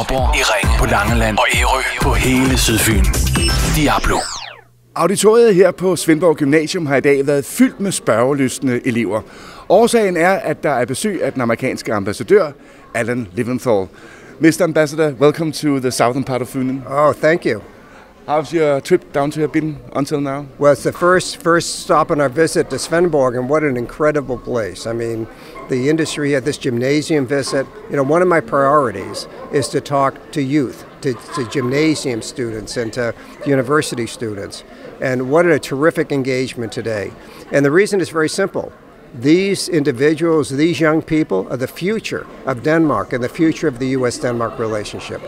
Faaborg, i Ringe, på Langeland og Ærø på hele Sydfyn. Diablo. Auditoriet her på Svendborg Gymnasium har i dag været fyldt med spørgelystne elever. Årsagen er, at der er besøg af den amerikanske ambassadør, Alan Leventhal. Mr. Ambassador, welcome to the southern part of Fyn. Oh, thank you. How's your trip down to have been until now? Well, it's the first stop on our visit to Svendborg, and what an incredible place. I mean, the industry had this gymnasium visit. You know, one of my priorities is to talk to youth, to gymnasium students and to university students. And what a terrific engagement today. And the reason is very simple. These individuals, these young people are the future of Denmark and the future of the U.S.-Denmark relationship.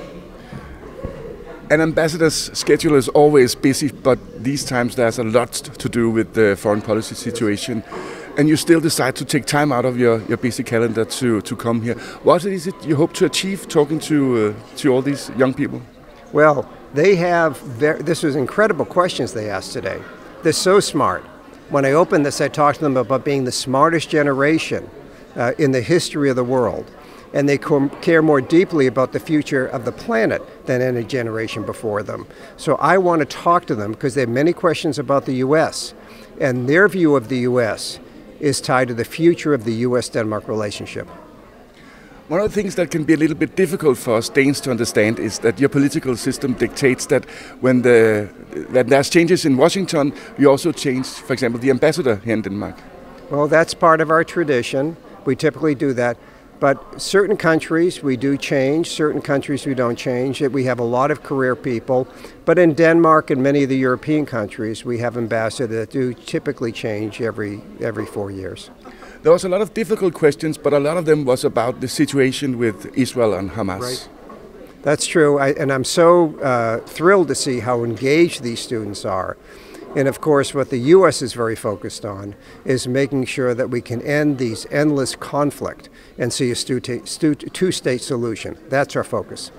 An ambassador's schedule is always busy, but these times there's a lot to do with the foreign policy situation. And you still decide to take time out of your busy calendar to come here. What is it you hope to achieve talking to all these young people? Well, they have, this was incredible questions they asked today. They're so smart. When I opened this, I talked to them about being the smartest generation in the history of the world. And they care more deeply about the future of the planet than any generation before them. So I want to talk to them because they have many questions about the U.S. And their view of the U.S. is tied to the future of the U.S.-Denmark relationship. One of the things that can be a little bit difficult for us Danes to understand is that your political system dictates that when there's changes in Washington, you also change, for example, the ambassador here in Denmark. Well, that's part of our tradition. We typically do that. But certain countries we do change, certain countries we don't change. We have a lot of career people. But in Denmark and many of the European countries, we have ambassadors that do typically change every 4 years. There was a lot of difficult questions, but a lot of them was about the situation with Israel and Hamas. Right. That's true, and I'm so thrilled to see how engaged these students are. And of course, what the U.S. is very focused on is making sure that we can end these endless conflict and see a two-state solution. That's our focus.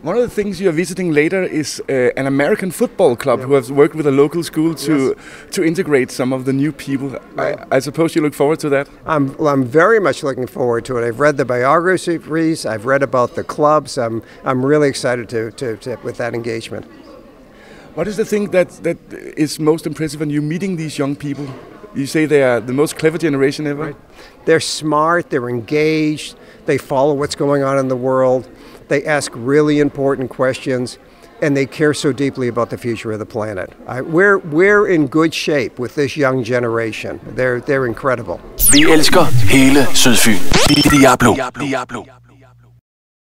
One of the things you're visiting later is an American football club who has worked with a local school to integrate some of the new people. I suppose you look forward to that? I'm very much looking forward to it. I've read the biographies, I've read about the clubs. I'm really excited to with that engagement. What is the thing that is most impressive when you're meeting these young people? You say they are the most clever generation ever? Right. They're smart, they're engaged, they follow what's going on in the world, they ask really important questions, and they care so deeply about the future of the planet. We're in good shape with this young generation. They're incredible. Vi elsker hele Sydfyn. Diablo.